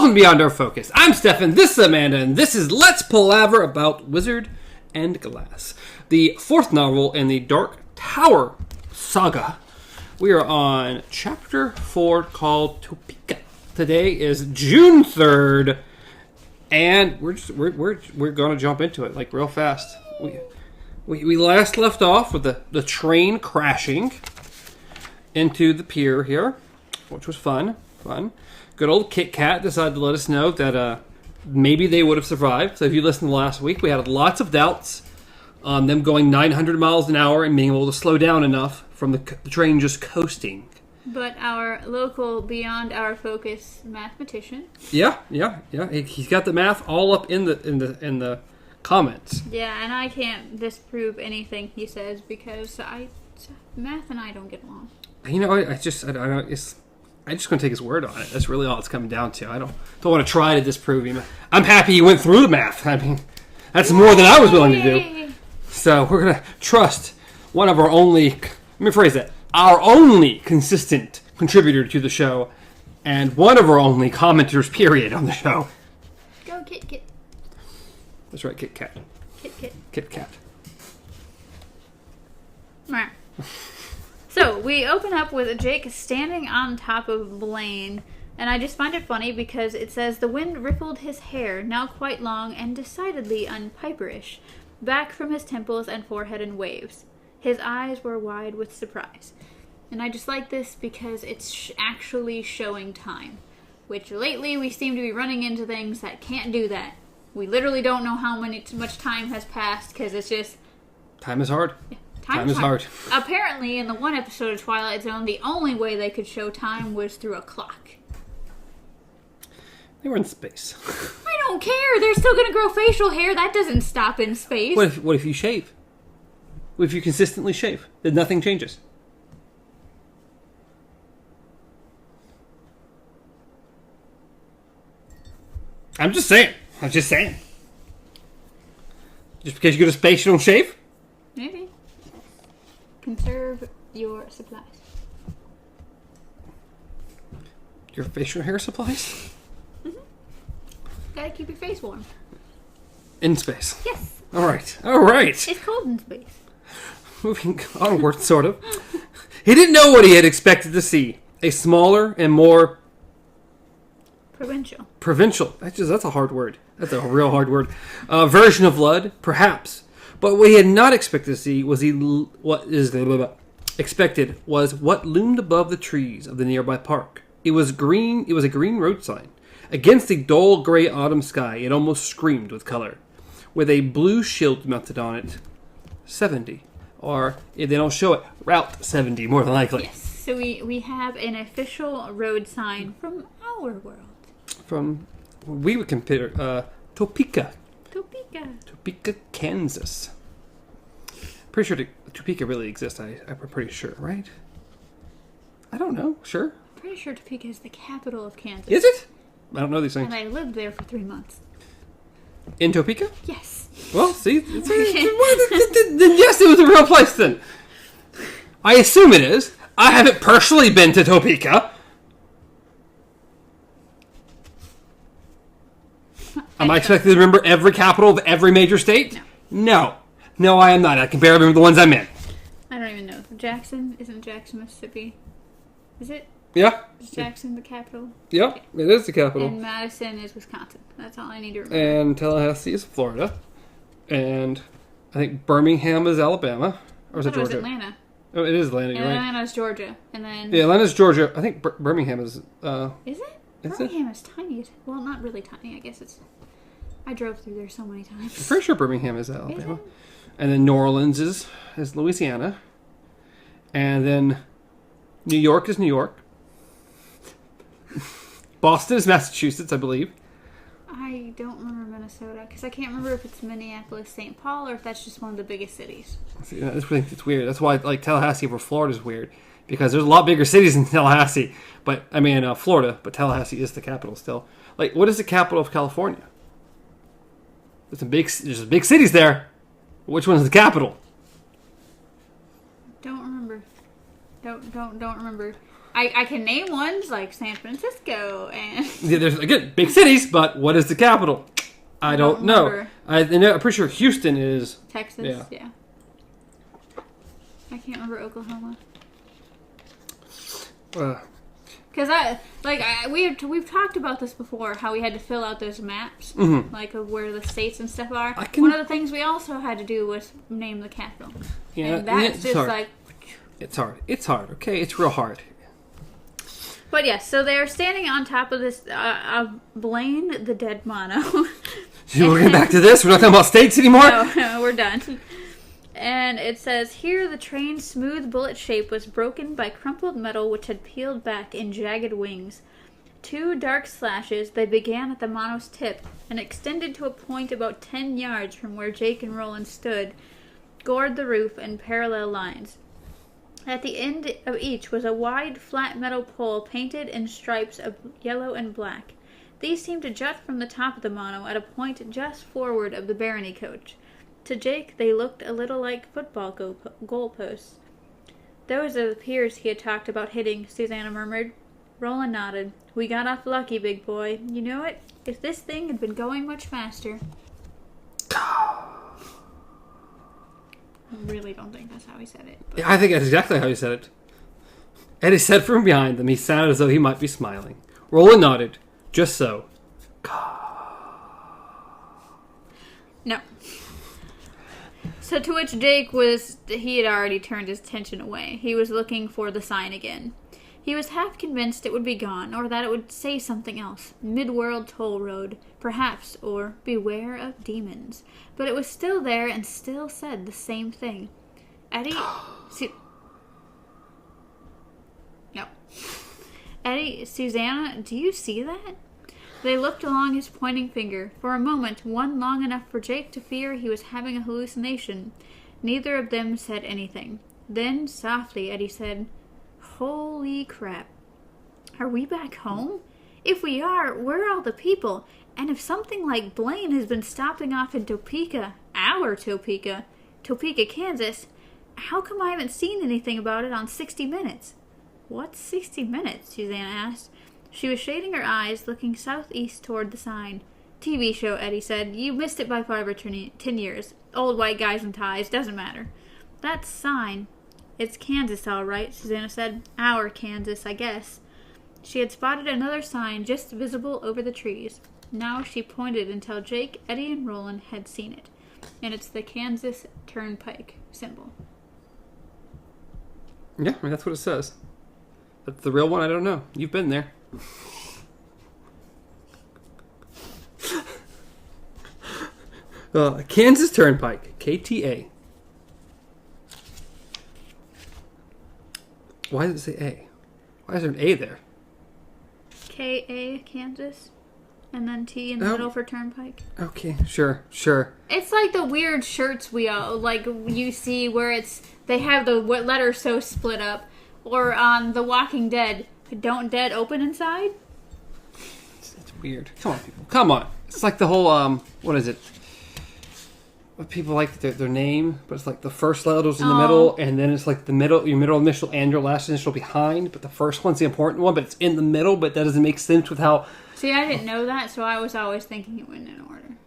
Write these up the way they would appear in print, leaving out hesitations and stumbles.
and beyond our focus. I'm Stefan, this is Amanda, and this is Let's Palaver about Wizard and Glass, the fourth novel in the Dark Tower saga. We are on chapter 4 called Topeka. Today is June 3rd, and we're going to jump into it like real fast. We last left off with the train crashing into the pier here, which was fun. Good old Kit Kat decided to let us know that maybe they would have survived. So if you listened to last week, we had lots of doubts on them going 900 miles an hour and being able to slow down enough from the train just coasting. But our local, beyond our focus mathematician. Yeah. He's got the math all up in the comments. Yeah, and I can't disprove anything he says because math and I don't get along. You know, I'm just going to take his word on it. That's really all it's coming down to. I don't want to try to disprove him. I'm happy he went through the math. I mean, that's more than I was willing to do. So we're going to trust one of our only, let me phrase that, our only consistent contributor to the show and one of our only commenters, period, on the show. Go Kit. That's right, Kit Kat. Kit Kat. Right. So, we open up with Jake standing on top of Blaine, and I just find it funny because it says, the wind rippled his hair, now quite long and decidedly unpiperish, back from his temples and forehead in waves. His eyes were wide with surprise. And I just like this because it's actually showing time, which lately we seem to be running into things that can't do that. We literally don't know how much time has passed because it's just... Time is hard. Yeah. Time is hard. Apparently, in the one episode of Twilight Zone, the only way they could show time was through a clock. They were in space. I don't care. They're still going to grow facial hair. That doesn't stop in space. What if you shave? What if you consistently shave? Then nothing changes. I'm just saying. Just because you go to space, you don't shave? Maybe. Conserve your supplies. Your facial hair supplies? Mm-hmm. Gotta keep your face warm. In space? Yes. All right. It's cold in space. Moving onward, sort of. He didn't know what he had expected to see. A smaller and more... Provincial. That's a hard word. That's a real hard word. Version of Lud, perhaps. But what he had not expected to see was what loomed above the trees of the nearby park. It was green. It was a green road sign. Against the dull gray autumn sky, it almost screamed with color, with a blue shield mounted on it. 70. Or, if they don't show it, Route 70, more than likely. Yes. So we have an official road sign from our world. We would consider Topeka. Topeka, Kansas. Pretty sure Topeka really exists. I'm pretty sure, right? I don't know. Sure. I'm pretty sure Topeka is the capital of Kansas. Is it? I don't know these things. And I lived there for 3 months. In Topeka? Yes. Well, see, then yes, it was a real place then. I assume it is. I haven't personally been to Topeka. Am I expected to remember every capital of every major state? No, I am not. I can barely remember the ones I'm in. I don't even know. Jackson? Isn't Jackson, Mississippi? Is it? Yeah. Is Jackson the capital? Yep, it is the capital. And Madison is Wisconsin. That's all I need to remember. And Tallahassee is Florida. And I think Birmingham is Alabama. Or is it Georgia? It was Atlanta. Oh, it is Atlanta, you're right. Atlanta's Georgia. And then... Yeah, Atlanta's Georgia. I think Birmingham is... Is it? Birmingham is tiny. Well, not really tiny. I guess it's... I drove through there so many times. I'm pretty sure Birmingham is Alabama. And then New Orleans is Louisiana. And then New York is New York. Boston is Massachusetts, I believe. I don't remember Minnesota because I can't remember if it's Minneapolis, St. Paul, or if that's just one of the biggest cities. See, it's weird. That's why Tallahassee over Florida is weird because there's a lot bigger cities in Tallahassee. But Florida, but Tallahassee is the capital still. Like, what is the capital of California? There's big cities there. Which one's the capital? Don't remember. Don't remember. I can name ones like San Francisco and... Yeah, there's, again, big cities, but what is the capital? I don't know. I'm pretty sure Houston is... Texas, yeah. I can't remember Oklahoma. Because we've talked about this before, how we had to fill out those maps, like of where the states and stuff are. One of the things we also had to do was name the capital. Yeah, and that's just hard. like... It's hard. It's hard, okay? It's real hard. But yes, so they're standing on top of this, Blaine the dead mono. So we're getting back to this? We're not talking about states anymore? No, we're done. And it says, here the train's smooth bullet shape was broken by crumpled metal which had peeled back in jagged wings. 2 dark slashes, they began at the mono's tip and extended to a point about 10 yards from where Jake and Roland stood, gored the roof in parallel lines. At the end of each was a wide, flat metal pole painted in stripes of yellow and black. These seemed to jut from the top of the mono at a point just forward of the barony coach. To Jake, they looked a little like football goalposts. Those are the piers he had talked about hitting, Susanna murmured. Roland nodded. We got off lucky, big boy. You know it? If this thing had been going much faster... I really don't think that's how he said it. Yeah, I think that's exactly how he said it. Eddie said from behind them, he sounded as though he might be smiling. Roland nodded. Just so. No. So to which Jake he had already turned his attention away. He was looking for the sign again. He was half convinced it would be gone, or that it would say something else. Midworld Toll Road, perhaps, or Beware of Demons. But it was still there and still said the same thing. Eddie... No. Eddie, Susanna, do you see that? They looked along his pointing finger. For a moment, one long enough for Jake to fear he was having a hallucination. Neither of them said anything. Then, softly, Eddie said, Holy crap. Are we back home? If we are, where are all the people? And if something like Blaine has been stopping off in Topeka, Topeka, Kansas, how come I haven't seen anything about it on 60 Minutes? What's 60 Minutes? Susanna asked. She was shading her eyes, looking southeast toward the sign. TV show, Eddie said. You missed it by 5 or 10 years. Old white guys in ties, doesn't matter. That sign... It's Kansas, all right, Susanna said. Our Kansas, I guess. She had spotted another sign just visible over the trees. Now she pointed until Jake, Eddie, and Roland had seen it. And it's the Kansas Turnpike symbol. Yeah, I mean, that's what it says. That's the real one? I don't know. You've been there. Kansas Turnpike, KTA. Why does it say A? Why is there an A there? K-A, Kansas. And then T in the middle for Turnpike. Okay, sure. It's like the weird shirts you see where they have the letters so split up. Or on The Walking Dead, don't dead open inside? It's weird. Come on, people. Come on. It's like the whole, what is it? People like their name, but it's like the first letter's in the middle, and then it's like your middle initial and your last initial behind, but the first one's the important one, but it's in the middle, but that doesn't make sense with how... See, I didn't know that, so I was always thinking it went in order.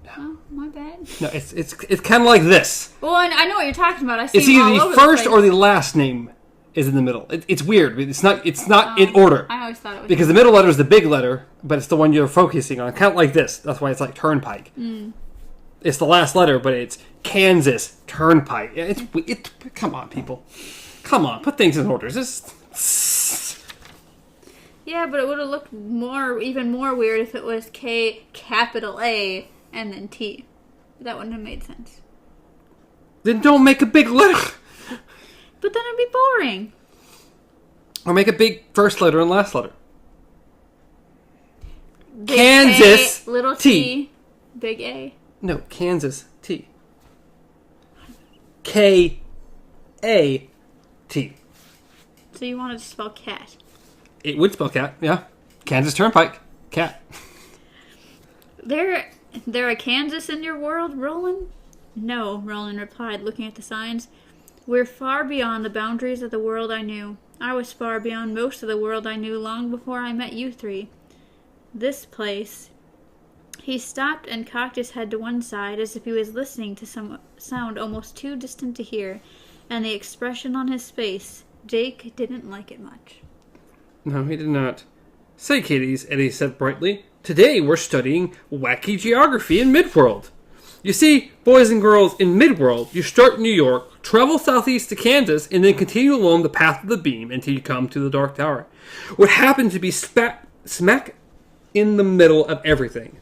No. Oh, my bad. No, it's kind of like this. Well, I know what you're talking about. I see it's either the first or the last name is in the middle. It's weird. It's not in order. I always thought it was... Because the middle letter is the big letter, but it's the one you're focusing on. Kind of like this. That's why it's like Turnpike. Mm. It's the last letter, but it's Kansas Turnpike. Come on, people. Come on, put things in order. Yeah, but it would have looked even more weird if it was K capital A and then T. That wouldn't have made sense. Then don't make a big letter. But then it'd be boring. Or make a big first letter and last letter. Big Kansas A, little T, big A. No, Kansas T. K-A-T. So you wanted to spell cat. It would spell cat, yeah. Kansas Turnpike. Cat. There a Kansas in your world, Roland? No, Roland replied, looking at the signs. We're far beyond the boundaries of the world I knew. I was far beyond most of the world I knew long before I met you three. This place... He stopped and cocked his head to one side as if he was listening to some sound almost too distant to hear, and the expression on his face, Jake didn't like it much. No, he did not. Say, kiddies, Eddie said brightly, today we're studying wacky geography in Midworld. You see, boys and girls, in Midworld, you start in New York, travel southeast to Kansas, and then continue along the path of the beam until you come to the Dark Tower. What happened to be smack in the middle of everything.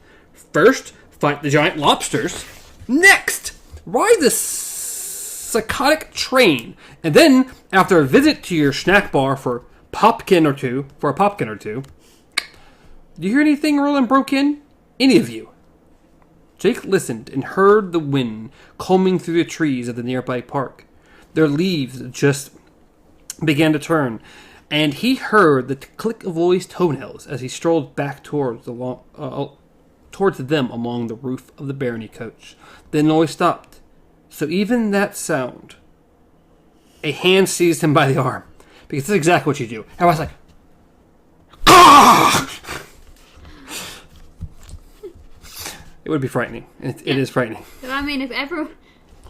First, fight the giant lobsters. Next, ride the psychotic train. And then, after a visit to your snack bar for a popkin or two, do you hear anything, Roland broke in? Any of you? Jake listened and heard the wind combing through the trees of the nearby park. Their leaves just began to turn, and he heard the click of Lily's toenails as he strolled back towards them along the roof of the barony coach. Then Lily stopped. So even that sound, a hand seized him by the arm. Because that's exactly what you do. Everyone's like, ah! It would be frightening. It is frightening. I mean, if ever...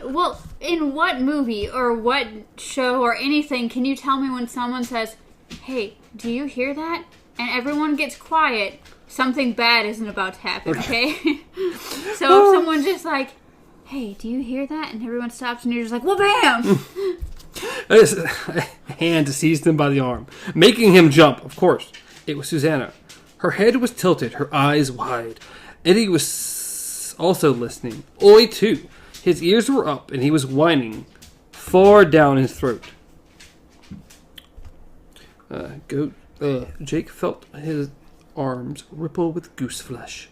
Well, in what movie or what show or anything can you tell me when someone says, hey, do you hear that? And everyone gets quiet, something bad isn't about to happen, okay? So if someone's just like, hey, do you hear that? And everyone stops and you're just like, well, bam! A hand seized him by the arm, making him jump, of course. It was Susanna. Her head was tilted, her eyes wide. Eddie was also listening. Oi, too. His ears were up, and he was whining far down his throat. Jake felt his arms ripple with goose flesh.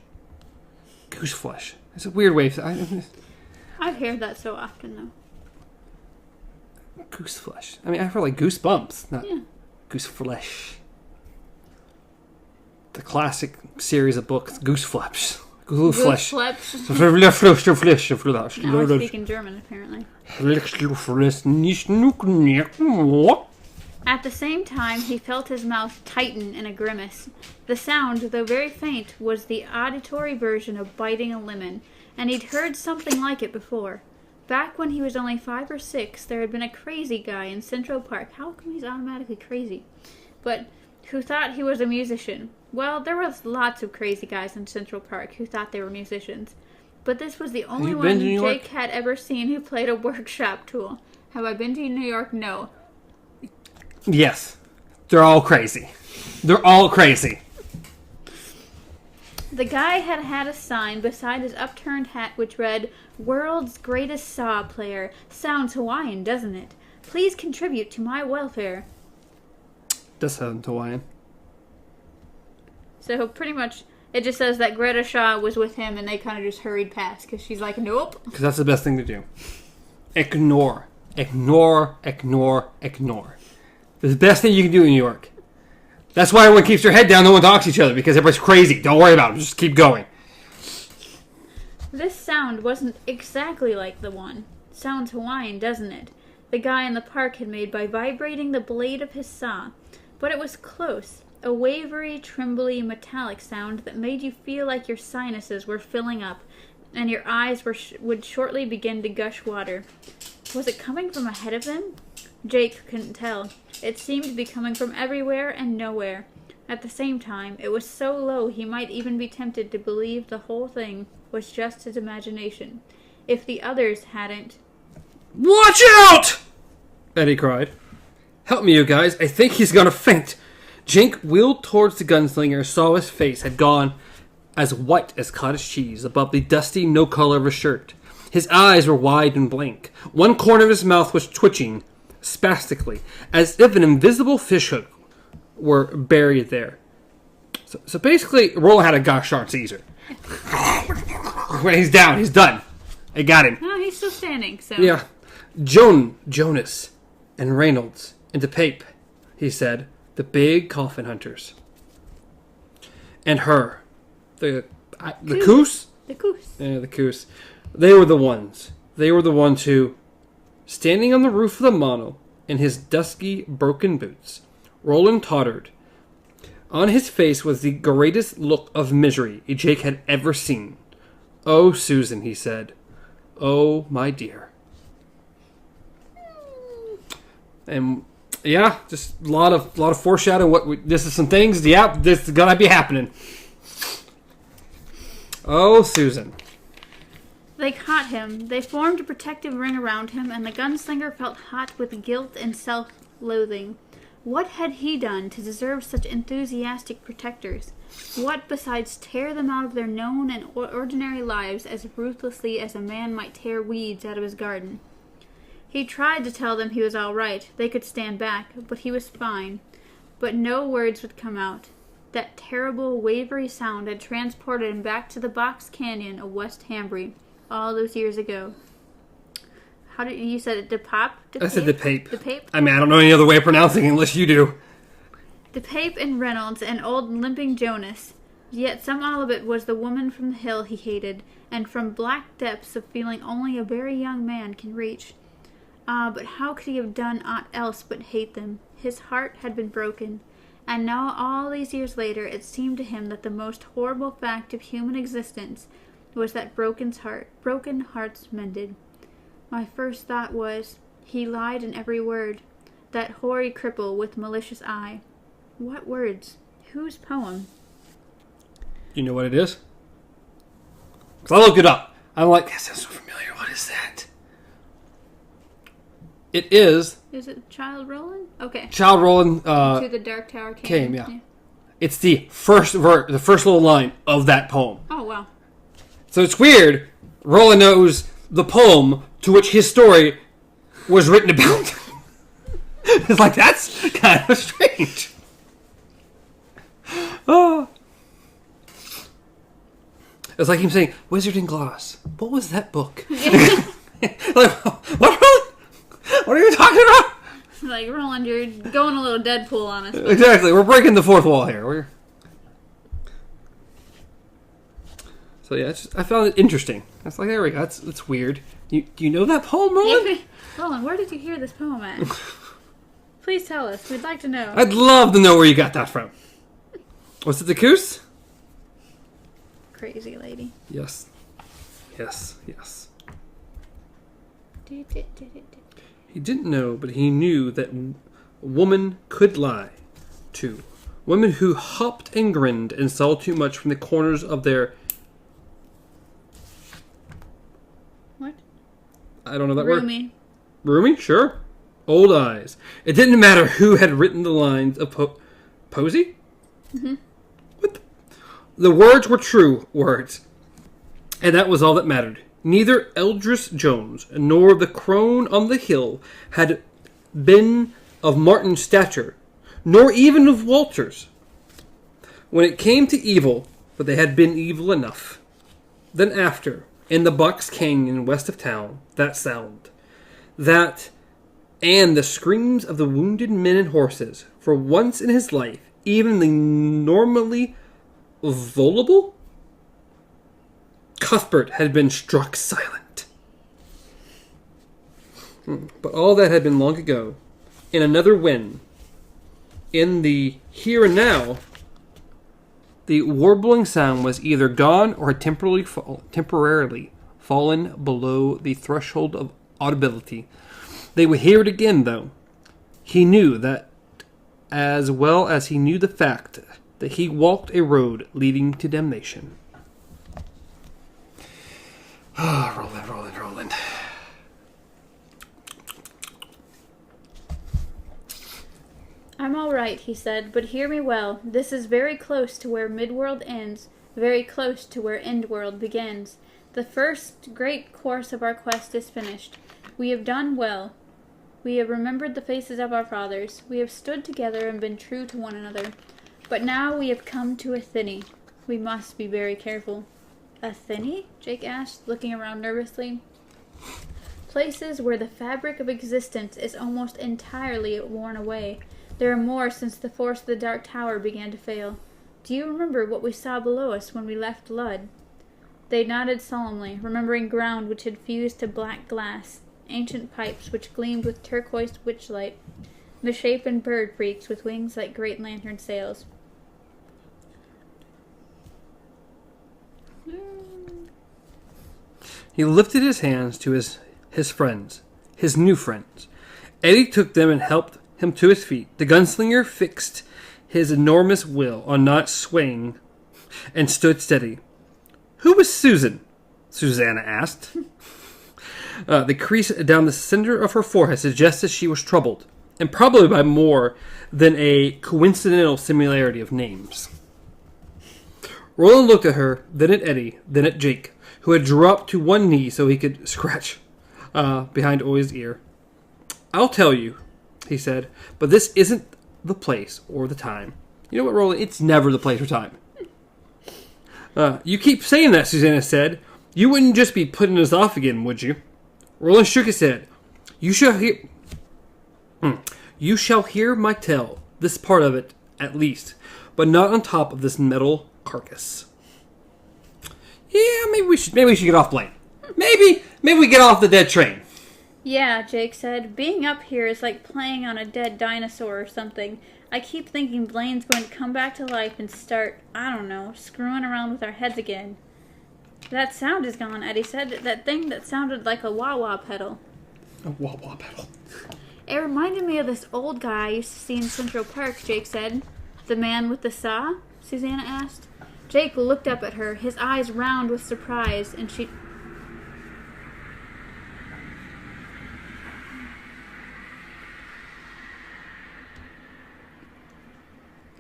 Goose flesh. It's a weird way. I've heard that so often, though. Goose flesh. I mean, I feel like goosebumps, not goose flesh. The classic series of books, Goose Flesh. Goose Flesh. I speak in German, apparently. At the same time, he felt his mouth tighten in a grimace. The sound, though very faint, was the auditory version of biting a lemon, and he'd heard something like it before. Back when he was only 5 or 6, there had been a crazy guy in Central Park. How come he's automatically crazy? But who thought he was a musician. Well, there was lots of crazy guys in Central Park who thought they were musicians. But this was the only one Jake had ever seen who played a workshop tool. Have I been to New York? No. Yes. They're all crazy. They're all crazy. The guy had had a sign beside his upturned hat which read, World's Greatest Saw Player. Sounds Hawaiian, doesn't it? Please contribute to my welfare. Does sound Hawaiian. So pretty much it just says that Greta Shaw was with him and they kind of just hurried past because she's like, nope. Because that's the best thing to do. Ignore. Ignore, ignore, ignore. It's the best thing you can do in New York. That's why everyone keeps their head down. No one talks to each other because everybody's crazy. Don't worry about it. Just keep going. This sound wasn't exactly like the one. Sounds Hawaiian, doesn't it? The guy in the park had made by vibrating the blade of his saw. But it was close. A wavery, trembly, metallic sound that made you feel like your sinuses were filling up and your eyes would shortly begin to gush water. Was it coming from ahead of them? Jake couldn't tell. It seemed to be coming from everywhere and nowhere. At the same time, it was so low he might even be tempted to believe the whole thing was just his imagination. If the others hadn't... Watch out! Eddie cried. Help me, you guys. I think he's gonna faint. Jake wheeled towards the gunslinger, saw his face had gone as white as cottage cheese above the dusty no-color of his shirt. His eyes were wide and blank. One corner of his mouth was twitching spastically, as if an invisible fishhook were buried there. So basically, Roland had a gosh darn Caesar. When he's down, he's done. I got him. No, he's still standing, so... Yeah. Jonas, and Reynolds, and DePape, he said. The big coffin hunters. And her. The Coos? The Coos. Yeah, the Coos. They were the ones. They were the ones who, standing on the roof of the mono, in his dusky, broken boots, Roland tottered. On his face was the greatest look of misery Jake had ever seen. "Oh, Susan," he said. "Oh, my dear." And yeah, just a lot of foreshadowing. This is some things. Yeah, this is gonna be happening. Oh, Susan. They caught him. They formed a protective ring around him, and the gunslinger felt hot with guilt and self-loathing. What had he done to deserve such enthusiastic protectors? What besides tear them out of their known and ordinary lives as ruthlessly as a man might tear weeds out of his garden? He tried to tell them he was all right. They could stand back, but he was fine. But no words would come out. That terrible, wavery sound had transported him back to the box canyon of West Hambry all those years ago. How did you said it? DePape? I said DePape. DePape? I mean, I don't know any other way of pronouncing it unless you do. DePape and Reynolds and old limping Jonas. Yet somehow of it was the woman from the hill he hated, and from black depths of feeling only a very young man can reach. Ah, but how could he have done aught else but hate them? His heart had been broken, and now all these years later it seemed to him that the most horrible fact of human existence was that broken hearts mended. My first thought was, he lied in every word. That hoary cripple with malicious eye. What words? Whose poem? You know what it is? Because I looked it up. I'm like, that sounds so familiar. What is that? It is... Is it Child Roland? Okay. Child Roland... To the Dark Tower came, yeah. It's the first the first little line of that poem. Oh, wow. So it's weird. Roland knows the poem to which his story was written about. It's like, that's kind of strange. Oh. It's like him saying, Wizard and Glass. What was that book? Like, what are you talking about? Like, Roland, you're going a little Deadpool on us. Exactly. We're breaking the fourth wall here. So yeah, I found it interesting. I was like, there we go. That's weird. Do you know that poem, Roland? Roland, where did you hear this poem at? Please tell us. We'd like to know. I'd love to know where you got that from. Was it the Coos? Crazy lady. Yes. He didn't know, but he knew that a woman could lie, too. Women who hopped and grinned and saw too much from the corners of their... What? I don't know that Roomy. word. Roomy? Sure. Old eyes. It didn't matter who had written the lines of Posey? Mm-hmm. What? The words were true words. And that was all that mattered. Neither Eldris Jones nor the crone on the hill had been of Martin's stature, nor even of Walter's. When it came to evil, but they had been evil enough. Then after, in the box canyon west of town, that sound, that, and the screams of the wounded men and horses, for once in his life, even the normally voluble Cuthbert had been struck silent. But all that had been long ago. In another when, in the here and now, the warbling sound was either gone or had temporarily fallen below the threshold of audibility. They would hear it again, though. He knew that as well as he knew the fact that he walked a road leading to damnation. Roland. I'm all right, he said, but hear me well. This is very close to where Midworld ends, very close to where Endworld begins. The first great course of our quest is finished. We have done well. We have remembered the faces of our fathers. We have stood together and been true to one another. But now we have come to Athene. We must be very careful. Athene? Jake asked, looking around nervously. Places where the fabric of existence is almost entirely worn away. There are more since the force of the Dark Tower began to fail. Do you remember what we saw below us when we left Lud? They nodded solemnly, remembering ground which had fused to black glass, ancient pipes which gleamed with turquoise witchlight. misshapen bird freaks with wings like great lantern sails. He lifted his hands to his friends, his new friends. Eddie took them and helped him to his feet. The gunslinger fixed his enormous will on not swaying and stood steady. "Who was Susan?" Susanna asked. The crease down the center of her forehead suggested she was troubled, and probably by more than a coincidental similarity of names. Roland looked at her, then at Eddie, then at Jake, who had dropped to one knee so he could scratch behind Oi's ear. "I'll tell you," he said, "but this isn't the place or the time." You know what, Roland? It's never the place or time. "You keep saying that," Susanna said. "You wouldn't just be putting us off again, would you?" Roland shook his head. You shall hear my tale, this part of it, at least, but not on top of this metal carcass." Yeah, maybe we should get off Blaine. Maybe we get off the dead train. "Yeah," Jake said. "Being up here is like playing on a dead dinosaur or something. I keep thinking Blaine's going to come back to life and start, I don't know, screwing around with our heads again." "That sound is gone," Eddie said. "That thing that sounded like a wah-wah pedal." A wah-wah pedal. "It reminded me of this old guy I used to see in Central Park," Jake said. "The man with the saw?" Susanna asked. Jake looked up at her, his eyes round with surprise, and she...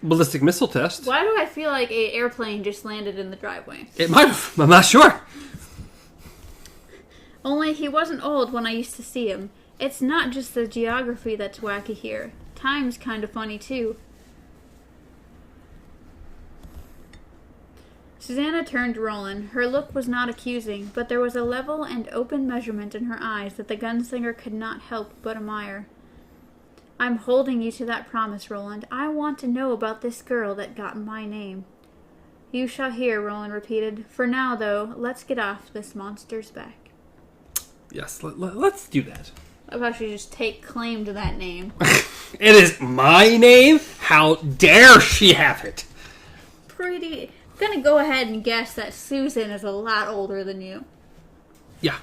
Ballistic missile test. Why do I feel like an airplane just landed in the driveway? It might have. I'm not sure. "Only he wasn't old when I used to see him. It's not just the geography that's wacky here. Time's kind of funny, too." Susanna turned to Roland. Her look was not accusing, but there was a level and open measurement in her eyes that the gunslinger could not help but admire. "I'm holding you to that promise, Roland. I want to know about this girl that got my name." "You shall hear," Roland repeated. "For now, though, let's get off this monster's back." Yes, let's do that. How about you just take claim to that name? It is my name? How dare she have it? I'm gonna go ahead and guess that Susan is a lot older than you. Yeah.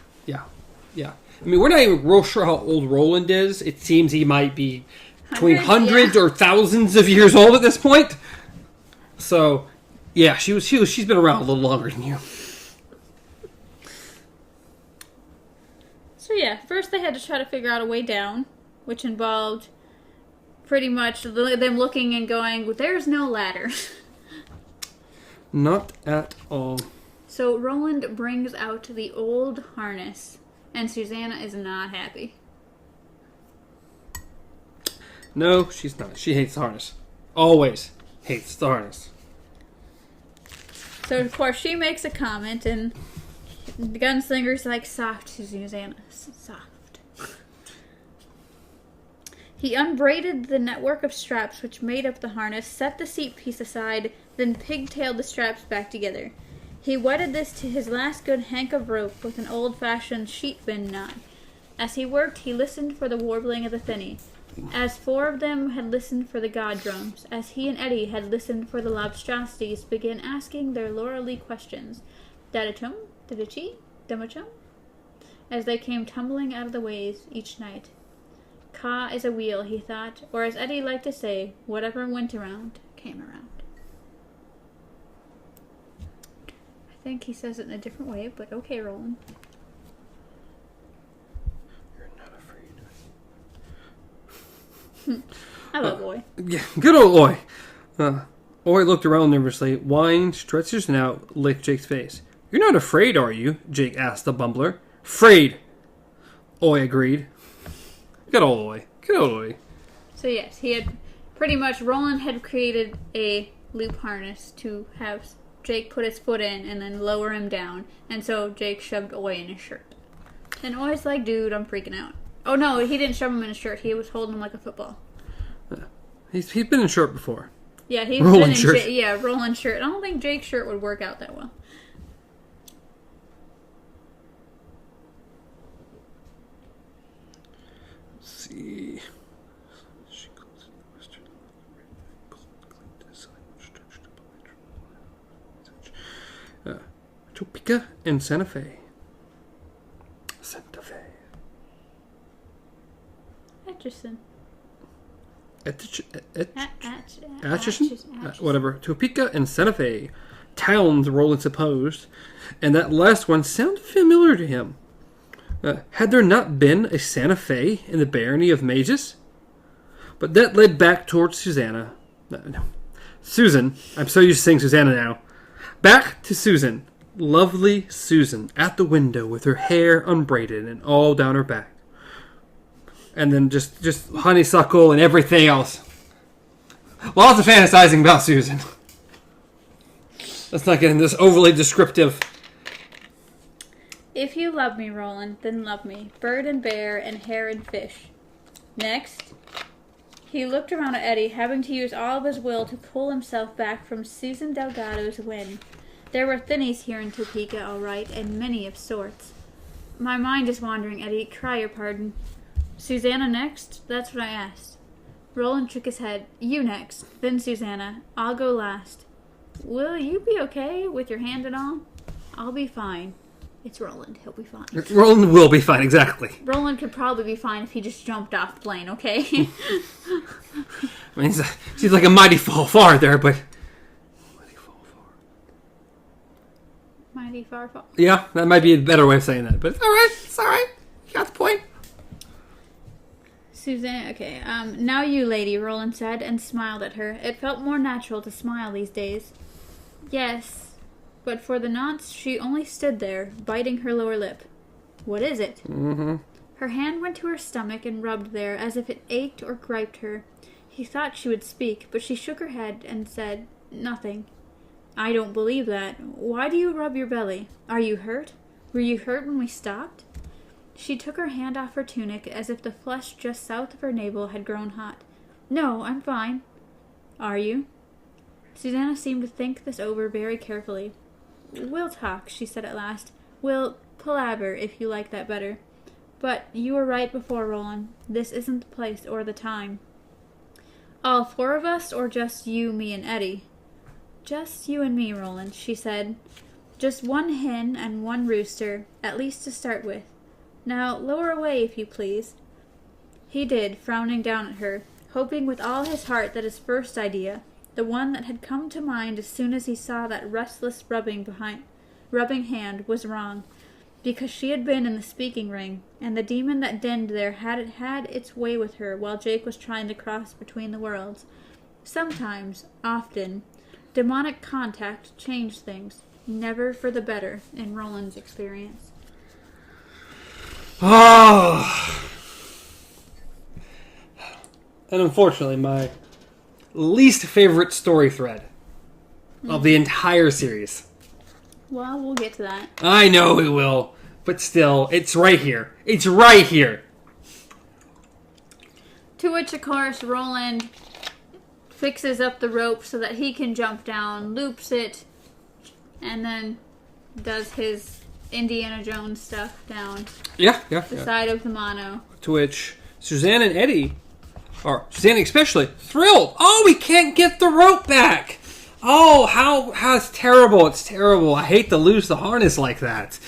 I mean, we're not even real sure how old Roland is. It seems he might be between hundreds or thousands of years old at this point. So, yeah, she's been around a little longer than you. So yeah, first they had to try to figure out a way down, which involved pretty much them looking and going, well, "There's no ladder." Not at all. So Roland brings out the old harness, and Susanna is not happy. No, she's not. She hates the harness. Always hates the harness. So of course she makes a comment, and the gunslinger's like, "Soft, Susanna, soft." He unbraided the network of straps which made up the harness, set the seat piece aside, then pigtailed the straps back together. He wedded this to his last good hank of rope with an old-fashioned sheet-bend knot. As he worked, he listened for the warbling of the thinny. As 4 of them had listened for the god drums, as he and Eddie had listened for the lobstrosities, began asking their laurely questions. "Dadachum? Dadachi? Damachum?" As they came tumbling out of the ways each night. Ka is a wheel, he thought, or as Eddie liked to say, whatever went around, came around. I think he says it in a different way, but okay, Roland. You're not afraid. I love Oi. Yeah, good old Oi. Oi looked around nervously, whined, stretched his snout, out, licked Jake's face. "You're not afraid, are you?" Jake asked the bumbler. "Afraid," Oi agreed. Good old Oi. Good old Oi. So yes, he had pretty much, Roland had created a loop harness to have Jake put his foot in and then lower him down. And so Jake shoved Oi in his shirt. And Oi's like, "Dude, I'm freaking out." Oh no, he didn't shove him in his shirt. He was holding him like a football. He's been in shirt before. Yeah, he's Roland been in shirt. Roland shirt. I don't think Jake's shirt would work out that well. Let's see. She Topeka and Santa Fe. Santa Fe. Atchison. Atchison? Whatever. Topeka and Santa Fe. Towns, Roland supposed. And that last one sounded familiar to him. Had there not been a Santa Fe in the barony of Mages? But that led back towards Susanna. No. Susan. I'm so used to saying Susanna now. Back to Susan. Lovely Susan at the window with her hair unbraided and all down her back. And then just honeysuckle and everything else. Lots of fantasizing about Susan. Let's not get into this overly descriptive. If you love me, Roland, then love me. Bird and bear and hare and fish. Next, he looked around at Eddie, having to use all of his will to pull himself back from Susan Delgado's whim. There were thinnies here in Topeka, all right, and many of sorts. My mind is wandering, Eddie. Cry your pardon. Susanna next? That's what I asked. Roland shook his head. You next, then Susanna. I'll go last. Will you be okay with your hand and all? I'll be fine. It's Roland. He'll be fine. Roland will be fine, exactly. Roland could probably be fine if he just jumped off the plane, okay? I mean, seems like a mighty fall far there, but... Mighty far fall. Yeah, that might be a better way of saying that, but it's alright. It's alright. You got the point. Susanna, okay. Now you, lady, Roland said, and smiled at her. It felt more natural to smile these days. Yes, but for the nonce, she only stood there, biting her lower lip. What is it? Mm-hmm. Her hand went to her stomach and rubbed there, as if it ached or griped her. He thought she would speak, but she shook her head and said, Nothing. I don't believe that. Why do you rub your belly? Are you hurt? Were you hurt when we stopped? She took her hand off her tunic as if the flesh just south of her navel had grown hot. No, I'm fine. Are you? Susanna seemed to think this over very carefully. We'll talk, she said at last. We'll palaver, if you like that better. But you were right before, Roland. This isn't the place or the time. All four of us, or just you, me, and Eddie? Just you and me, Roland, she said. Just one hen and one rooster, at least to start with. Now, lower away, if you please. He did, frowning down at her, hoping with all his heart that his first idea, the one that had come to mind as soon as he saw that restless rubbing hand, was wrong, because she had been in the speaking ring, and the demon that dinned there had its way with her while Jake was trying to cross between the worlds. Sometimes, often, demonic contact changed things, never for the better, in Roland's experience. Oh. And unfortunately, my least favorite story thread of the entire series. Well, we'll get to that. I know we will, but still, it's right here. It's right here. To which, of course, Roland fixes up the rope so that he can jump down, loops it, and then does his Indiana Jones stuff down the side of the mono. To which Suzanne and Eddie, or Suzanne especially, thrilled. Oh, we can't get the rope back. Oh, how it's terrible. It's terrible. I hate to lose the harness like that.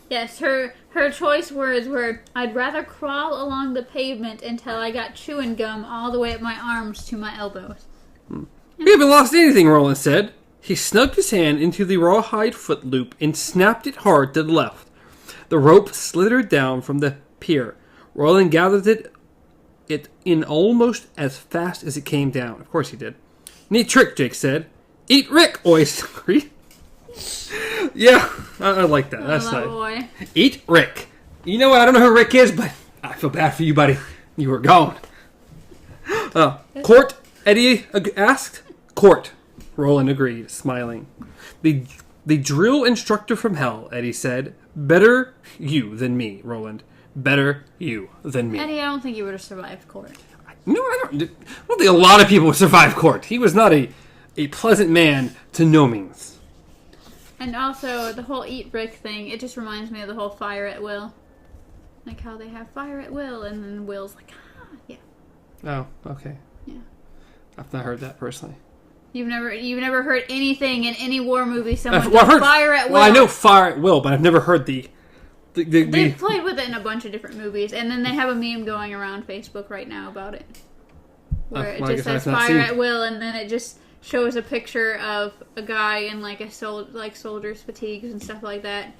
Yes, her choice words were, I'd rather crawl along the pavement until I got chewing gum all the way up my arms to my elbows. We haven't lost anything, Roland said. He snugged his hand into the rawhide foot loop and snapped it hard to the left. The rope slithered down from the pier. Roland gathered it in almost as fast as it came down. Of course he did. Neat trick, Jake said. Eat Rick, Oyster agreed. Yeah, I like that. That's nice. Boy. Eat Rick. You know what? I don't know who Rick is, but I feel bad for you, buddy. You were gone. Court, Eddie asked. Court. Roland agreed, smiling. The drill instructor from hell, Eddie said. Better you than me, Roland. Better you than me. Eddie, I don't think you would have survived court. No, I don't think a lot of people would survive court. He was not a pleasant man to no means. And also, the whole Eat Rick thing, it just reminds me of the whole fire at will. Like how they have fire at will, and then Will's like, yeah. Oh, okay. Yeah. I've not heard that personally. You've never heard anything in any war movie someone fire at will. Well, I know fire at will, but I've never heard the They've played with it in a bunch of different movies, and then they have a meme going around Facebook right now about it. Where it just says fire at will, and then it just shows a picture of a guy in like soldier's fatigues and stuff like that,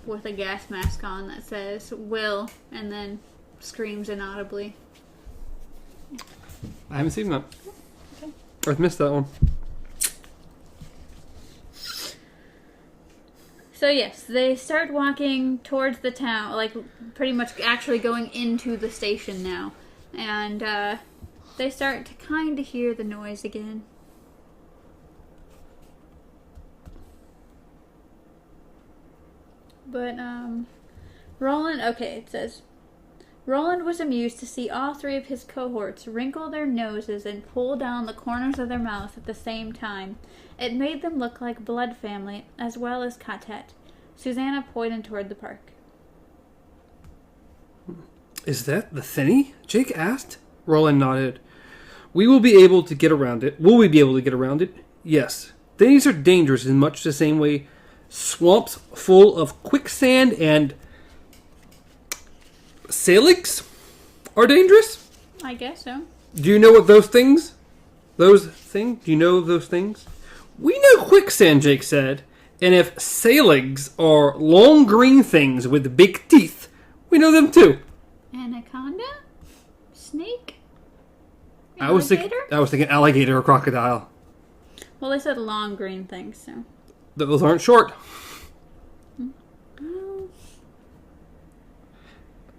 with a gas mask on that says "will" and then screams inaudibly. I haven't seen that. Okay. Or I've missed that one. So yes, they start walking towards the town, like pretty much actually going into the station now, and they start to kind of hear the noise again. But, Roland, okay, it says, Roland was amused to see all three of his cohorts wrinkle their noses and pull down the corners of their mouths at the same time. It made them look like Blood Family, as well as Katet. Susanna pointed toward the park. Is that the thinny? Jake asked. Roland nodded. We will be able to get around it. Will we be able to get around it? Yes. Thinnies are dangerous in much the same way swamps full of quicksand and salics are dangerous? I guess so. Do you know what those things? Do you know of those things? We know quicksand, Jake said. And if saligs are long green things with big teeth, we know them too. Anaconda? Snake? I was thinking alligator or crocodile. Well, they said long green things, so. Those aren't short.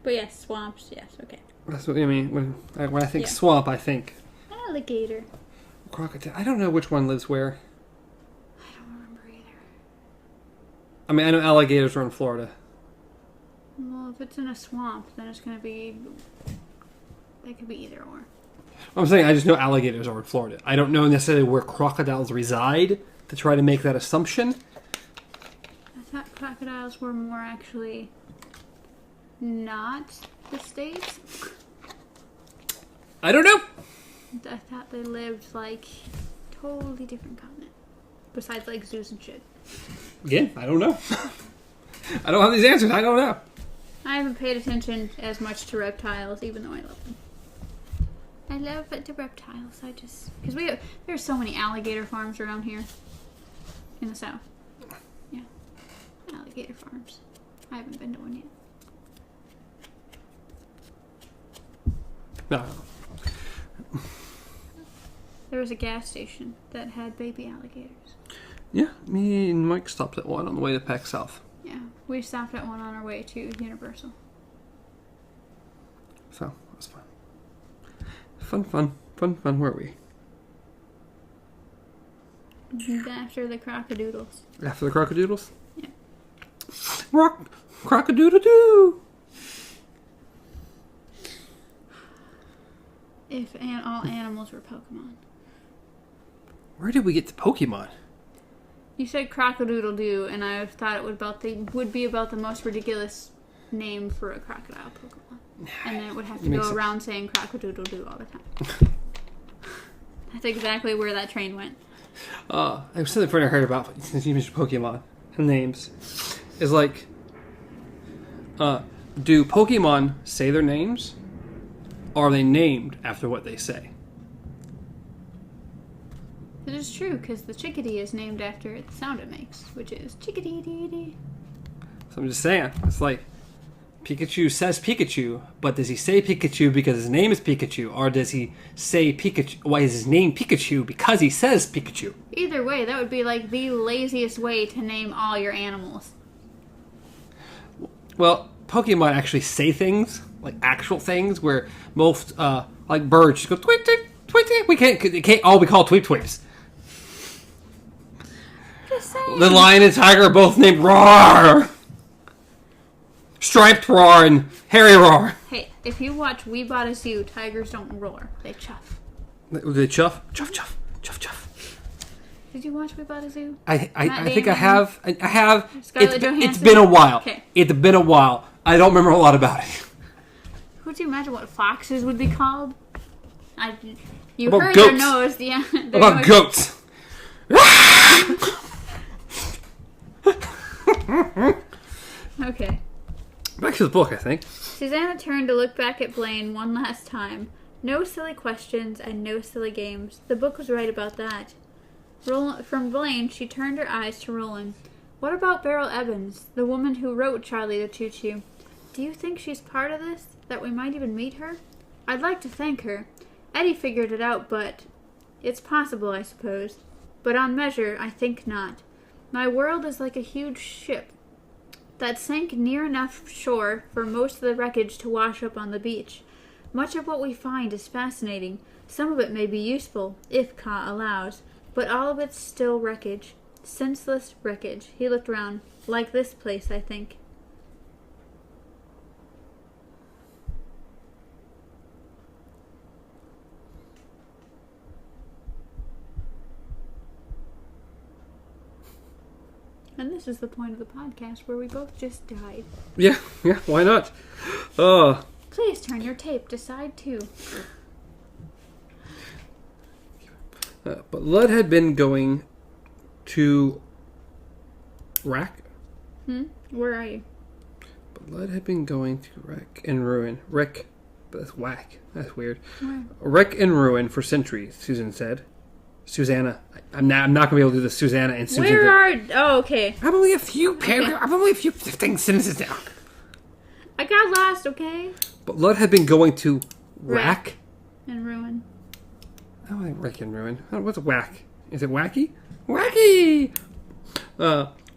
But yes, swamps, yes, okay. That's what I mean. When I think swamp, I think alligator. Crocodile. I don't know which one lives where. I don't remember either. I mean, I know alligators are in Florida. Well, if it's in a swamp, then it's going to be... It could be either or. I'm saying I just know alligators are in Florida. I don't know necessarily where crocodiles reside to try to make that assumption. I thought crocodiles were more actually not the States. I don't know. I thought they lived like totally different continent. Besides like zoos and shit. Again, I don't know. I don't have these answers. I don't know. I haven't paid attention as much to reptiles, even though I love them. I love the reptiles. Because there's so many alligator farms around here in the south. Yeah, alligator farms. I haven't been to one yet. No. There was a gas station that had baby alligators. Yeah, me and Mike stopped at one on the way to Pack South. Yeah, we stopped at one on our way to Universal. So, that was fun. Fun. Where are we? After the crocodiles. After the crocodiles? Yeah. Crocodile-doo! If all animals were Pokemon. Where did we get to Pokemon? You said Crocodile-doo, and I thought it would be about the most ridiculous name for a crocodile Pokemon. And then it would have to go around saying Crocodile-doo all the time. That's exactly where that train went. I was something funny I heard about, since you mentioned Pokemon and names, is like, do Pokemon say their names? Or are they named after what they say? It is true, because the chickadee is named after the sound it makes, which is chickadee-dee-dee. So I'm just saying, it's like, Pikachu says Pikachu, but does he say Pikachu because his name is Pikachu? Or does he say Pikachu, why is his name Pikachu because he says Pikachu? Either way, that would be like the laziest way to name all your animals. Well, Pokemon actually say things, like actual things, where most, like birds just go tweet, tweet, tweet, tweet. They can't all be called tweet tweets. Just saying. The lion and tiger are both named Roar. Striped Roar and Hairy Roar. Hey, if you watch We Bought a Zoo, tigers don't roar. They chuff. They chuff? Chuff, chuff. Chuff, chuff. Did you watch We Bought a Zoo? I think I have. I have. Scarlett Johansson? It's been a while. Okay. It's been a while. I don't remember a lot about it. Could you imagine what foxes would be called? You about heard goats? their nose. Yeah. Their About nose. goats. Okay. Back to the book, I think. Susanna turned to look back at Blaine one last time. No silly questions and no silly games. The book was right about that. From Blaine, she turned her eyes to Roland. What about Beryl Evans, the woman who wrote Charlie the Choo-Choo? Do you think she's part of this? That we might even meet her? I'd like to thank her. Eddie figured it out, but... It's possible, I suppose. But on measure, I think not. My world is like a huge ship that sank near enough shore for most of the wreckage to wash up on the beach. Much of what we find is fascinating. Some of it may be useful, if Ka allows, but all of it's still wreckage. Senseless wreckage. He looked round. Like this place, I think. And this is the point of the podcast where we both just died. Yeah, why not? Please turn your tape to side 2. But Lud had been going to wreck. Where are you? But Lud had been going to wreck and ruin. Wreck, but that's whack. That's weird. Where? Wreck and ruin for centuries, Susan said. Susanna. I'm not going to be able to do the Susanna and Susan. Where are... Oh, okay. I'm only a few paragraphs. I'm only a few sentences down. I got lost, okay? But Lud had been going to whack and ruin. I don't think wreck and ruin. What's whack? Is it wacky? Wacky!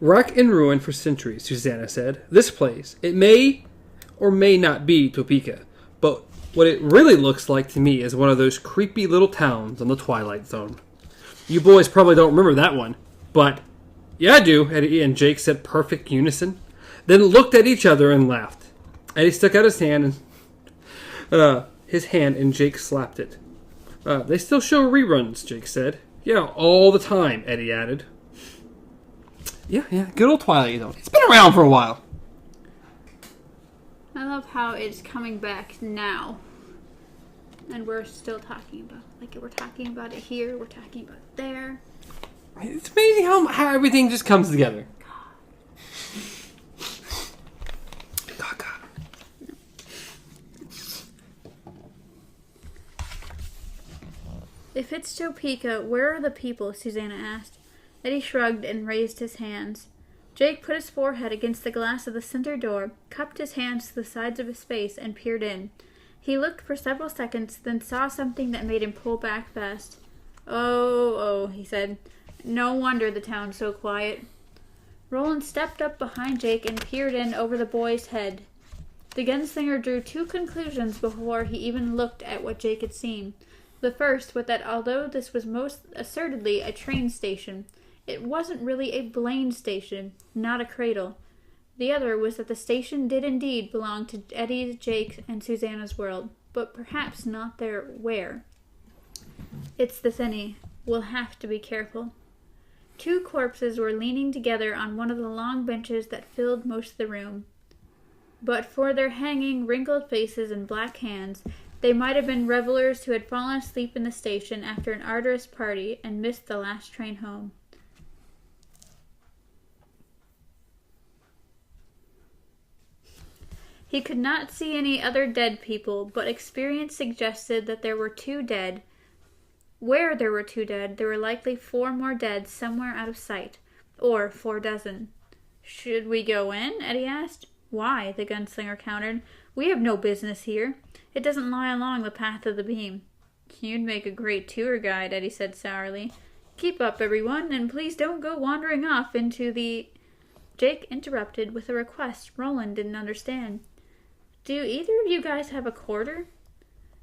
Wreck and ruin for centuries, Susanna said. This place, it may or may not be Topeka, but what it really looks like to me is one of those creepy little towns on the Twilight Zone. You boys probably don't remember that one, but yeah, I do, Eddie and Jake said perfect unison, then looked at each other and laughed. Eddie stuck out his hand and Jake slapped it. They still show reruns, Jake said. Yeah, all the time, Eddie added. Yeah, good old Twilight Zone. It's been around for a while. I love how it's coming back now. And we're still talking about we're talking about it here, we're talking about it there. It's amazing how everything just comes together. If it's Topeka, where are the people? Susanna asked. Eddie shrugged and raised his hands. Jake put his forehead against the glass of the center door, cupped his hands to the sides of his face, and peered in. He looked for several seconds, then saw something that made him pull back fast. Oh, he said. No wonder the town's so quiet. Roland stepped up behind Jake and peered in over the boy's head. The gunslinger drew 2 conclusions before he even looked at what Jake had seen. The first was that although this was most assertedly a train station, it wasn't really a Blaine station, not a cradle. The other was that the station did indeed belong to Eddie, Jake, and Susanna's world, but perhaps not their where. It's the thinny. We'll have to be careful. 2 corpses were leaning together on one of the long benches that filled most of the room. But for their hanging, wrinkled faces and black hands, they might have been revelers who had fallen asleep in the station after an arduous party and missed the last train home. He could not see any other dead people, but experience suggested that there were 2 dead. Where there were 2 dead, there were likely 4 more dead somewhere out of sight, or 4 dozen. Should we go in? Eddie asked. Why? The gunslinger countered. We have no business here. It doesn't lie along the path of the beam. You'd make a great tour guide, Eddie said sourly. Keep up, everyone, and please don't go wandering off into the... Jake interrupted with a request Roland didn't understand. Do either of you guys have a quarter?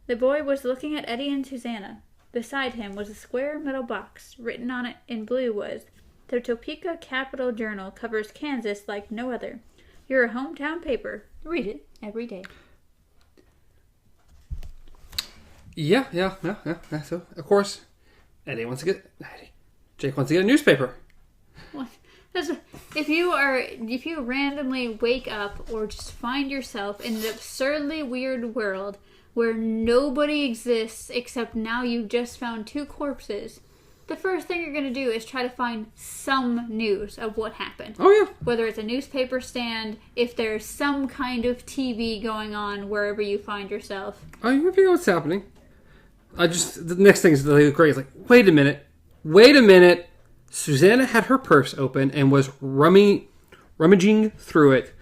The boy was looking at Eddie and Susanna. Beside him was a square metal box. Written on it in blue was, The Topeka Capital Journal covers Kansas like no other. You're a hometown paper. Read it every day. Yeah. So, of course, Jake wants to get a newspaper. What? If you randomly wake up or just find yourself in an absurdly weird world where nobody exists except now you've just found 2 corpses, the first thing you're going to do is try to find some news of what happened. Oh, yeah. Whether it's a newspaper stand, if there's some kind of TV going on wherever you find yourself. I figure out what's happening. The next thing is great. It's like, wait a minute. Susanna had her purse open and was rummaging through it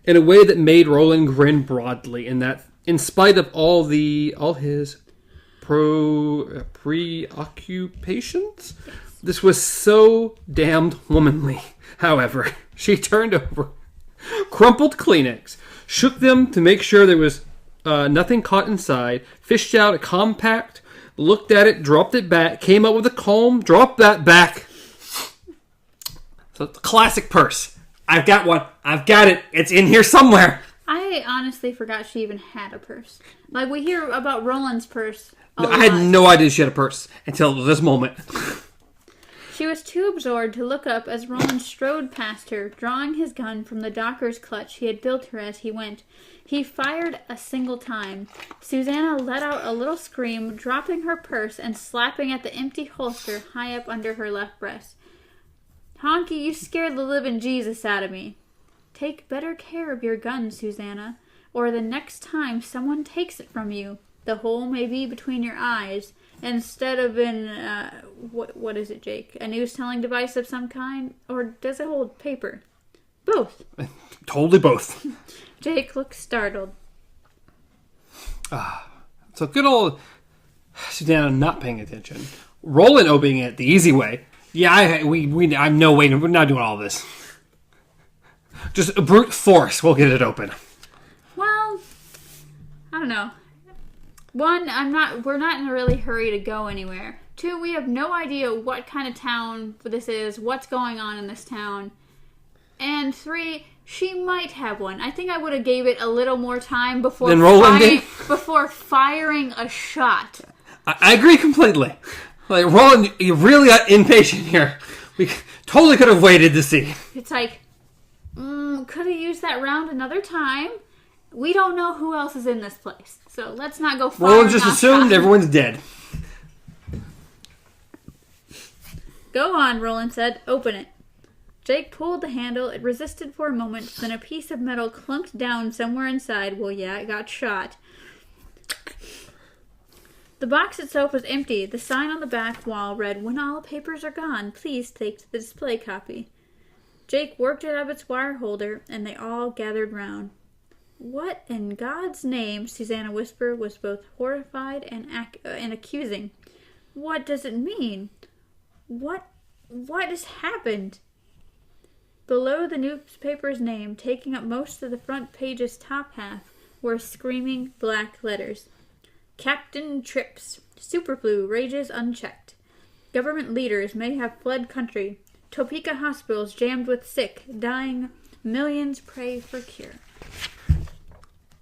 in a way that made Roland grin broadly, and that in spite of all his preoccupations, this was so damned womanly. However, she turned over crumpled Kleenex, shook them to make sure there was nothing caught inside, fished out a compact, looked at it, dropped it back, came up with a comb, dropped that back. So the classic purse. I've got one. I've got it. It's in here somewhere. I honestly forgot she even had a purse. Like, we hear about Roland's purse a lot. I had no idea she had a purse until this moment. She was too absorbed to look up as Roland strode past her, drawing his gun from the docker's clutch he had built her as he went. He fired a single time. Susanna let out a little scream, dropping her purse and slapping at the empty holster high up under her left breast. "Honky, you scared the living Jesus out of me." "Take better care of your gun, Susanna, or the next time someone takes it from you, the hole may be between your eyes, instead of in, what is it, Jake? A news-telling device of some kind? Or does it hold paper?" "Both." Totally both. Jake looked startled. So good old Susanna not paying attention. Roland opening it the easy way. Yeah, I'm no way. We're not doing all this. Just a brute force. We'll get it open. Well, I don't know. 1, we're not in a really hurry to go anywhere. 2, we have no idea what kind of town this is, what's going on in this town. And 3, she might have one. I think I would have gave it a little more time before firing a shot. I agree completely. Like, Roland, you really got impatient here. We totally could have waited to see. It's like, could have used that round another time. We don't know who else is in this place, so let's not go firing. Roland just assumed everyone's dead. "Go on," Roland said. "Open it." Jake pulled the handle. It resisted for a moment, then a piece of metal clunked down somewhere inside. Well, yeah, it got shot. The box itself was empty. The sign on the back wall read, "When all papers are gone, please take the display copy." Jake worked it out of its wire holder, and they all gathered round. "What in God's name," Susanna whispered, was both horrified and accusing. "What does it mean? What has happened?" Below the newspaper's name, taking up most of the front page's top half, were screaming black letters. "Captain Trips. Superflu rages unchecked. Government leaders may have fled country. Topeka hospitals jammed with sick, dying. Millions pray for cure."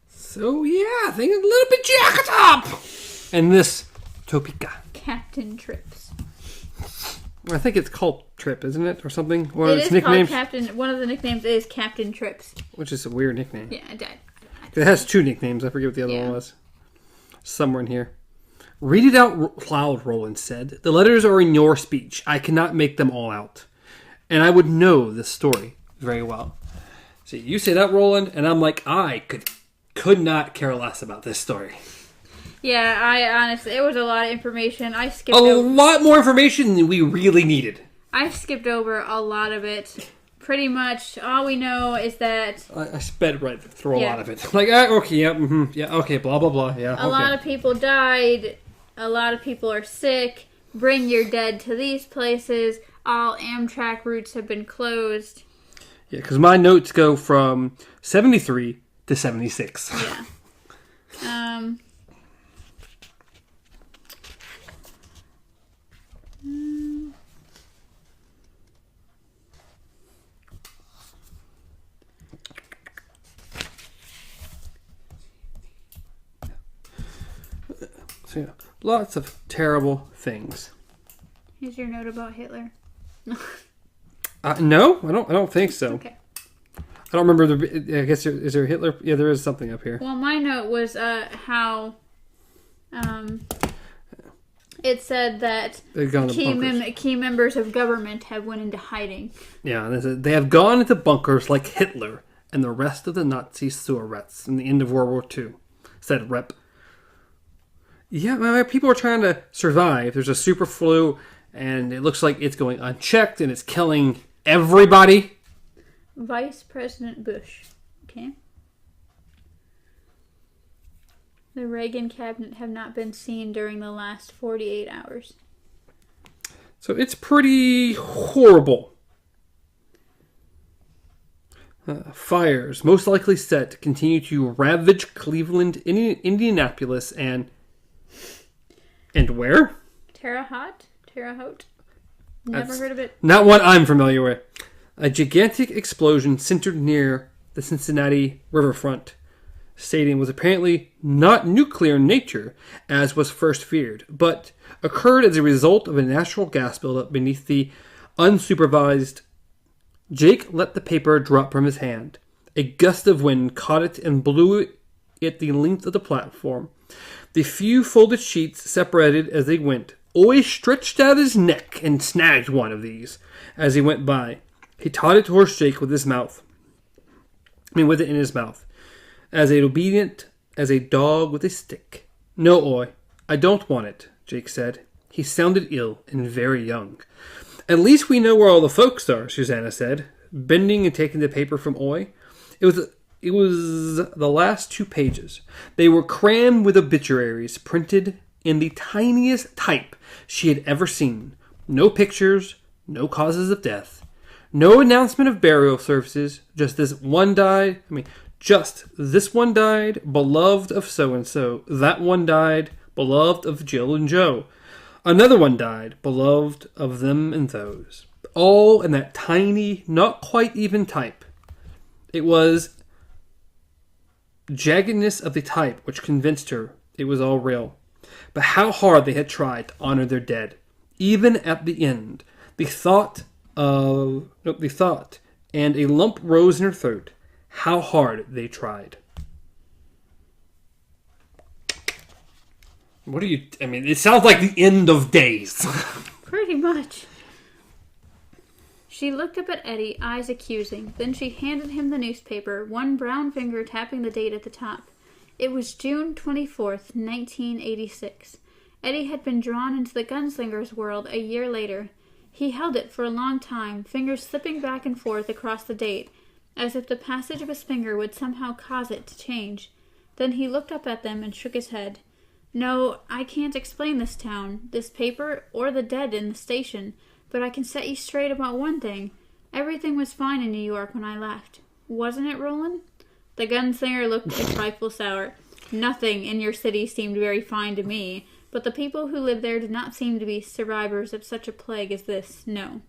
So, yeah, things a little bit jacked up. And this Topeka. Captain Trips. I think it's called Trip, isn't it? Or something? One It of its is nicknames? called Captain. One of the nicknames is Captain Trips. Which is a weird nickname. Yeah, I did. It has 2 nicknames. I forget what the other one was. Somewhere in here. "Read it out loud," Roland said. "The letters are in your speech. I cannot make them all out. And I would know this story very well." See, you say that, Roland, and I'm like, I could not care less about this story. Yeah, I honestly, it was a lot of information. I skipped A over. lot more information than we really needed. I skipped over a lot of it. Pretty much all we know is that I sped right through a lot of it. Like, okay, yeah, okay, blah, blah, blah, yeah, a lot of people died. A lot of people are sick. Bring your dead to these places. All Amtrak routes have been closed. Yeah, because my notes go from 73 to 76. Yeah. So, yeah, lots of terrible things. Here's your note about Hitler. No, I don't think so. Okay. I don't remember. I guess is there Hitler? Yeah, there is something up here. Well, my note was how It said that key members of government have went into hiding. Yeah, they have gone into bunkers like Hitler and the rest of the Nazi Surets in the end of World War II, said Rep. Yeah, people are trying to survive. There's a super flu, and it looks like it's going unchecked, and it's killing everybody. Vice President Bush. Okay. The Reagan cabinet have not been seen during the last 48 hours. So it's pretty horrible. Fires, most likely set, continue to ravage Cleveland, Indianapolis, and where? Terre Haute? Never heard of it. Not one I'm familiar with. A gigantic explosion centered near the Cincinnati riverfront. Stadium was apparently not nuclear in nature, as was first feared, but occurred as a result of a natural gas buildup beneath the unsupervised. Jake let the paper drop from his hand. A gust of wind caught it and blew it the length of the platform. The few folded sheets separated as they went. Oy stretched out his neck and snagged one of these as he went by. He taught it towards Jake with it in his mouth. As obedient as a dog with a stick. No, Oy, I don't want it, Jake said. He sounded ill and very young. At least we know where all the folks are, Susanna said, bending and taking the paper from Oy. It was the last 2 pages. They were crammed with obituaries printed in the tiniest type she had ever seen. No pictures, no causes of death, no announcement of burial services, just this one died, beloved of so-and-so. That one died, beloved of Jill and Joe. Another one died, beloved of them and those. All in that tiny, not quite even type. It was jaggedness of the type which convinced her it was all real. But how hard they had tried to honor their dead. Even at the end, the thought, and a lump rose in her throat. How hard they tried. It sounds like the end of days. Pretty much. She looked up at Eddie, eyes accusing. Then she handed him the newspaper, one brown finger tapping the date at the top. It was June 24th, 1986. Eddie had been drawn into the gunslinger's world a year later. He held it for a long time, fingers slipping back and forth across the date, as if the passage of his finger would somehow cause it to change. Then he looked up at them and shook his head. No, I can't explain this town, this paper, or the dead in the station, but I can set you straight about one thing. Everything was fine in New York when I left. Wasn't it, Roland? The gunslinger looked a trifle sour. Nothing in your city seemed very fine to me, but the people who lived there did not seem to be survivors of such a plague as this, no.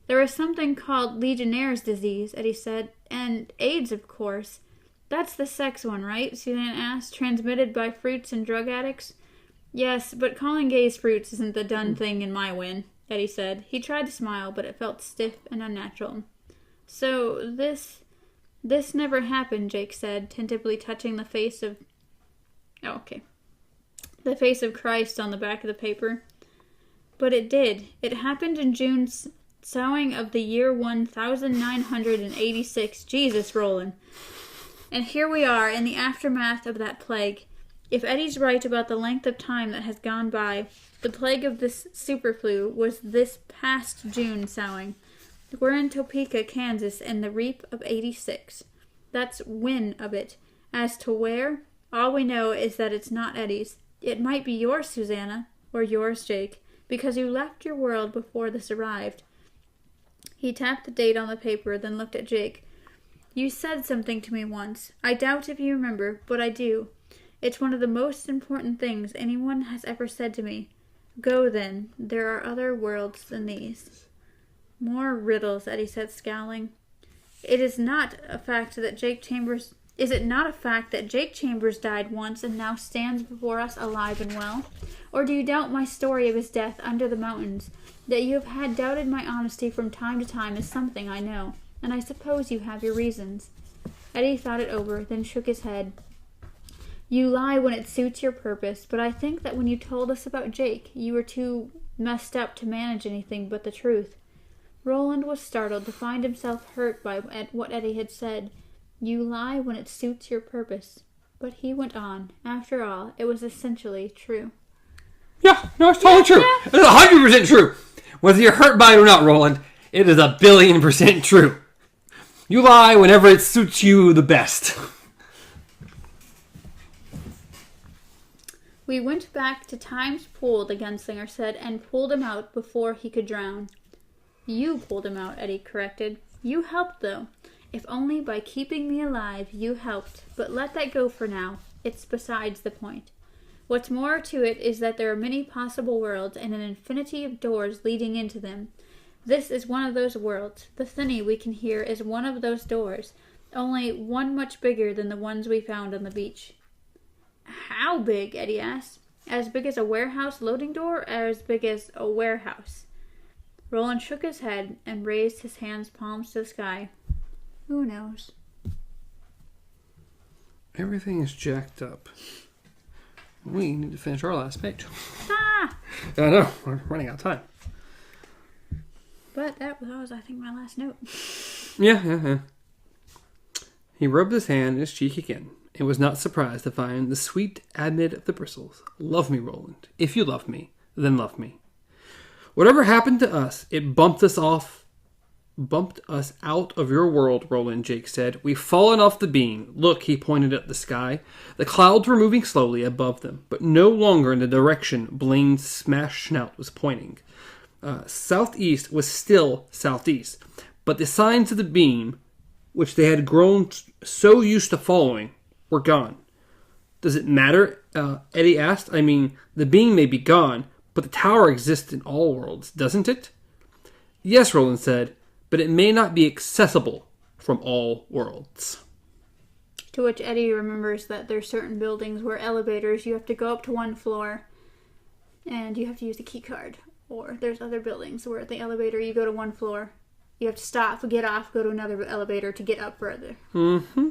There was something called Legionnaire's disease, Eddie said, and AIDS, of course. That's the sex one, right? Susan asked. Transmitted by fruits and drug addicts? Yes, but calling gays fruits isn't the done thing in my win, Eddie said. He tried to smile, but it felt stiff and unnatural. So, this never happened, Jake said, tentatively touching the face of... Oh, okay. The face of Christ on the back of the paper. But it did. It happened in June's sowing of the year 1986. Jesus, Roland. And here we are in the aftermath of that plague. If Eddie's right about the length of time that has gone by, the plague of this superflu was this past June sowing. We're in Topeka, Kansas, in the reap of 86. That's when of it. As to where, all we know is that it's not Eddie's. It might be yours, Susanna, or yours, Jake, because you left your world before this arrived. He tapped the date on the paper, then looked at Jake. You said something to me once. I doubt if you remember, but I do. It's one of the most important things anyone has ever said to me. Go then. There are other worlds than these. More riddles, Eddie said, scowling. Is it not a fact that Jake Chambers died once and now stands before us alive and well? Or do you doubt my story of his death under the mountains? That you have had doubted my honesty from time to time is something I know, and I suppose you have your reasons. Eddie thought it over, then shook his head. You lie when it suits your purpose, but I think that when you told us about Jake, you were too messed up to manage anything but the truth. Roland was startled to find himself hurt by what Eddie had said. You lie when it suits your purpose. But he went on. After all, it was essentially true. Yeah, no, it's totally true. Yeah. It's 100% true. Whether you're hurt by it or not, Roland, it is 1,000,000,000% true. You lie whenever it suits you the best. We went back to Time's pool, the gunslinger said, and pulled him out before he could drown. You pulled him out, Eddie corrected. You helped, though. If only by keeping me alive, you helped. But let that go for now. It's besides the point. What's more to it is that there are many possible worlds and an infinity of doors leading into them. This is one of those worlds. The thinny we can hear is one of those doors, only one much bigger than the ones we found on the beach. How big? Eddie asked. As big as a warehouse loading door, or as big as a warehouse? Roland shook his head and raised his hands palms to the sky. Who knows? Everything is jacked up. We need to finish our last page. Ah! I know, we're running out of time. But that was, I think, my last note. Yeah. He rubbed his hand in his cheek again, and was not surprised to find the sweet amid of the bristles. Love me, Roland. If you love me, then love me. Whatever happened to us, it bumped us out of your world, Roland, Jake said. We've fallen off the beam. Look, he pointed at the sky. The clouds were moving slowly above them, but no longer in the direction Blaine's smashed snout was pointing. Southeast was still southeast, but the signs of the beam, which they had grown so used to following, were gone. Does it matter? Eddie asked. I mean, the beam may be gone, but the tower exists in all worlds, doesn't it? Yes, Roland said, but it may not be accessible from all worlds. To which Eddie remembers that there's certain buildings where elevators, you have to go up to one floor and you have to use the key card. Or there's other buildings where at the elevator you go to one floor, you have to stop, get off, go to another elevator to get up further. Mm-hmm.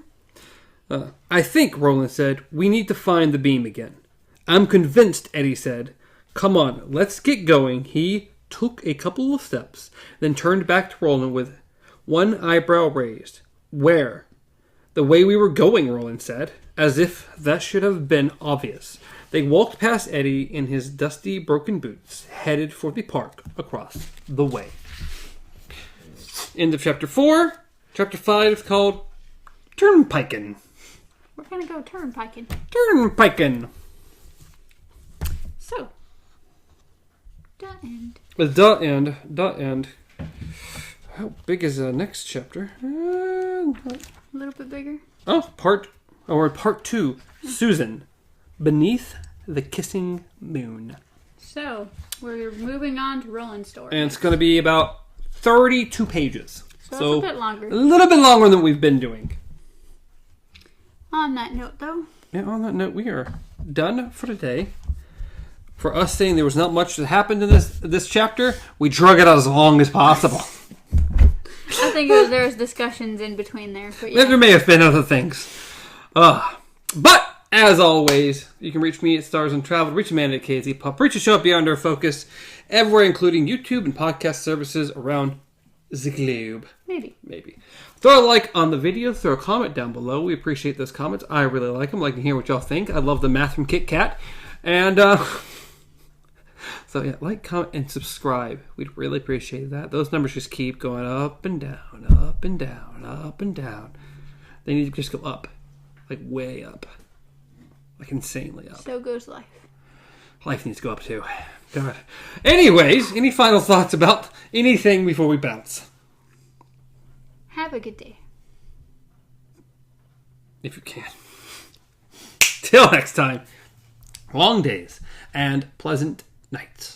I think, Roland said, we need to find the beam again. I'm convinced, Eddie said. Come on, let's get going. He took a couple of steps, then turned back to Roland with one eyebrow raised. Where? The way we were going, Roland said, as if that should have been obvious. They walked past Eddie in his dusty, broken boots, headed for the park across the way. End of chapter 4. Chapter 5 is called Turnpikin'. We're going to go turnpikin'. Turnpikin'. So, dot end. With dot end. How big is the next chapter? A little bit bigger. Part 2. Susan. Beneath the Kissing Moon. So, we're moving on to Roland's story. And it's going to be about 32 pages. So it's a bit longer. A little bit longer than we've been doing. On that note, though. Yeah, on that note, we are done for today. For us saying there was not much that happened in this chapter, we drug it out as long as possible. I think there was discussions in between there. But yeah. There may have been other things. But, as always, you can reach me at Stars and Travel, reach Amanda at KZ Pop, reach the show at Beyond Our Focus, everywhere, including YouTube and podcast services around the globe. Maybe. Throw a like on the video, throw a comment down below. We appreciate those comments. I really like them. I like to hear what y'all think. I love the math from Kit Kat. And, so yeah, like, comment, and subscribe. We'd really appreciate that. Those numbers just keep going up and down, up and down, up and down. They need to just go up. Like, way up. Like, insanely up. So goes life. Life needs to go up, too. God. Anyways, any final thoughts about anything before we bounce? Have a good day. If you can. Till next time. Long days and pleasant nights.